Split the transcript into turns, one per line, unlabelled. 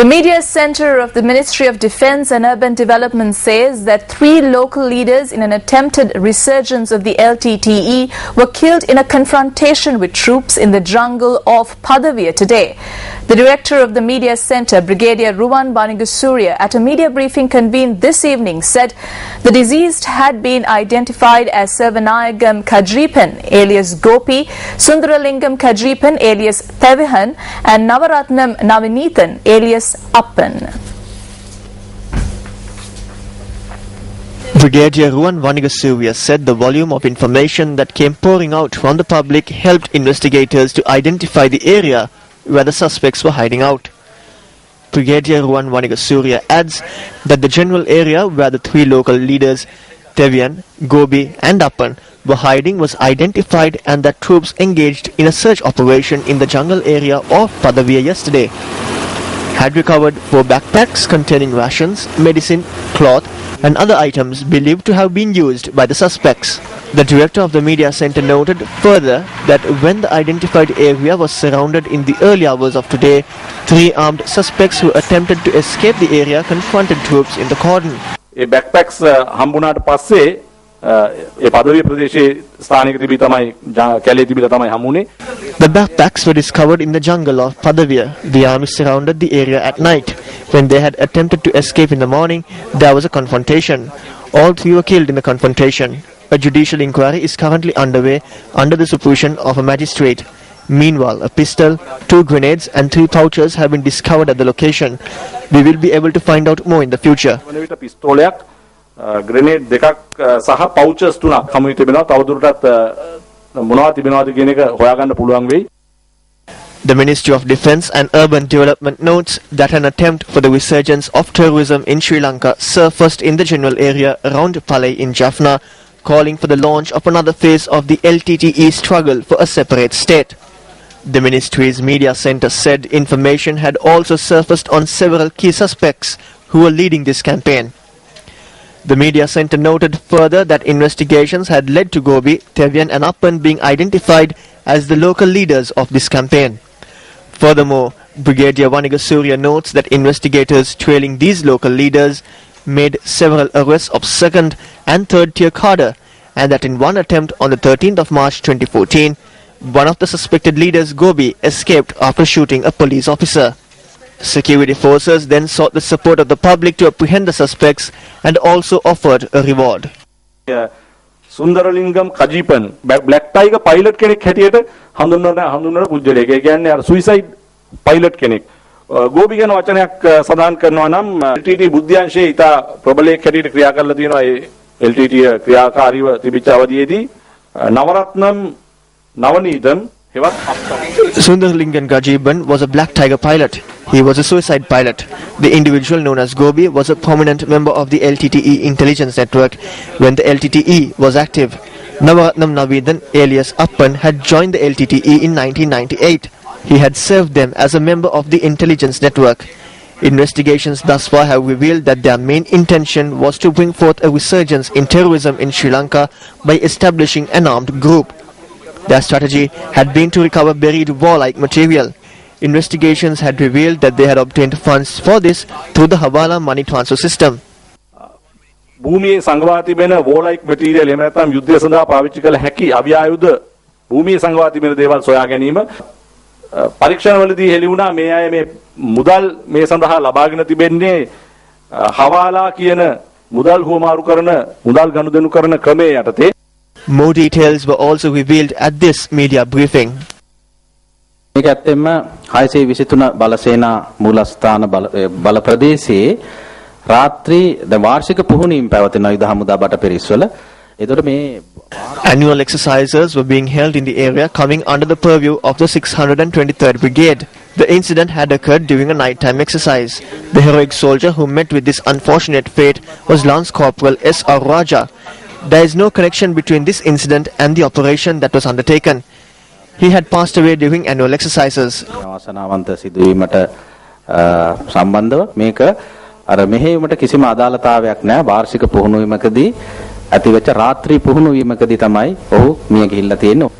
media center of the Ministry of Defence and Urban Development says that 3 local leaders in an attempted resurgence of the LTTE were killed in a confrontation with troops in the jungle of Padavia today. The director of the media center, Brigadier Ruwan Banigasuria, at a media briefing convened this evening said the deceased had been identified as Servanayagam Kajripan alias Gopi, Sundaralingam Kajripan alias Thevihan and Navaratnam Navinithan alias Appan.
Brigadier Ruwan Banigasuria said the volume of information that came pouring out from the public helped investigators to identify the area where the suspects were hiding out. Brigadier Ruwan Banigasuria adds that the general area where the 3 local leaders, Thevian, Gobi and Appan, were hiding was identified and that troops engaged in a search operation in the jungle area of Padavia yesterday had recovered 4 backpacks containing rations, medicine, cloth and other items believed to have been used by the suspects. The director of the media center noted further that when the identified area was surrounded in the early hours of today, 3 armed suspects who attempted to escape the area confronted troops in the cordon.
backpacks හම්බුණාට පස්සේ ඒ පදවිය ප්‍රදේශයේ ස්ථානික තිබී තමයි කැලේ තිබිලා තමයි හම්බුනේ.
The backpacks were discovered in the jungle of Padavia. The army surrounded the area at night. When they had attempted to escape in the morning, there was a confrontation. All 3 were killed in the confrontation. A judicial inquiry is currently underway under the supervision of a magistrate. Meanwhile, a pistol, 2 grenades and 3 pouches have been discovered at the location. We will be able to find out more in the future.
පිස්තෝලයක්, grenade 2ක් සහ pouches 3ක් හමු වී තිබෙනවා. තවදුරටත් මොනවද තිබෙනවද කියන එක හොයාගන්න පුළුවන් වෙයි.
The Ministry of Defence and Urban Development notes that an attempt for the resurgence of terrorism in Sri Lanka surfaced in the general area around Palay in Jaffna, calling for the launch of another phase of the LTTE struggle for a separate state. The ministry's media center said information had also surfaced on several key suspects who were leading this campaign. The media center noted further that investigations had led to Gobi, Thevian and Appan being identified as the local leaders of this campaign. Furthermore, Brigadier Banigasuria notes that investigators trailing these local leaders made several arrests of 2nd and 3rd tier cadre and that in one attempt on the 13th of March 2014, one of the suspected leaders, Gobi, escaped after shooting a police officer. Security forces then sought the support of the public to apprehend the suspects and also offered a reward.
Sundaralingam Kajripan, Black Tiger pilot කෙනෙක් හැටියට හඳුන්වන පුජ්‍යලයක. ඒ කියන්නේ අර suicide pilot කෙනෙක්. ගෝබි කියන වචනයක් සඳහන් කරනවා නම් LTT බුද්ධ්‍යංශයේ ඉතා ප්‍රබලයක් හැටියට ක්‍රියා කරලා තියෙනවා. ඒ LTT ක්‍රියාකාරීව තිබිච්ච අවධියේදී නවරත්නම් නවනීතම්
Sundaralingam Kajripan was a Black Tiger pilot. He was a suicide pilot. The individual known as Gobi was a prominent member of the LTTE intelligence network when the LTTE was active. Navaratnam Navinathan alias Appan had joined the LTTE in 1998. He had served them as a member of the intelligence network. Investigations thus far have revealed that their main intention was to bring forth a resurgence in terrorism in Sri Lanka by establishing an armed group. Their strategy had been to recover buried warlike material. Investigations had revealed that they had obtained funds for this through the Hawala money transfer system.
භූමියේ සංගවා තිබෙන warlike material එහෙම නැත්නම් යුද්ධය සඳහා පාවිච්චි කළ හැකි අවියායුධ භූමියේ සංගවා තිබෙන දේවල් සොයා ගැනීම පරීක්ෂණවලදී හෙළි වුණා. මේ අය මේ මුදල් මේ සඳහා ලබාගෙන තිබෙන්නේ හවාලා කියන මුදල් හුවමාරු කරන මුදල් ගනුදෙනු කරන ක්‍රමයේ යටතේ.
More details were also revealed at this media briefing.
මේක ඇත්තෙන්ම 623 බලසේනා මූලස්ථාන බල ප්‍රදේශයේ රාත්‍රී වාර්ෂික පුහුණුවීම් පැවැත්වෙන යුද හමුදා බටපිරිස්වල. එතකොට මේ
annual exercises were being held in the area coming under the purview of the 623rd Brigade. The incident had occurred during a nighttime exercise. The heroic soldier who met with this unfortunate fate was Lance Corporal S.R. Raja. There is no connection between this incident and the operation that was undertaken. He had passed away during annual exercises.
අවසනාවන්ත සිදුවීමට සම්බන්ධව මේක අර මෙහෙයුමට කිසිම අදාළතාවයක් නැහැ. වාර්ෂික පුහුණුවීමකදී ඇතිවෙච්ච රාත්‍රී පුහුණුවීමකදී තමයි ඔහු මිය ගිහිල්ලා තියෙන්නේ.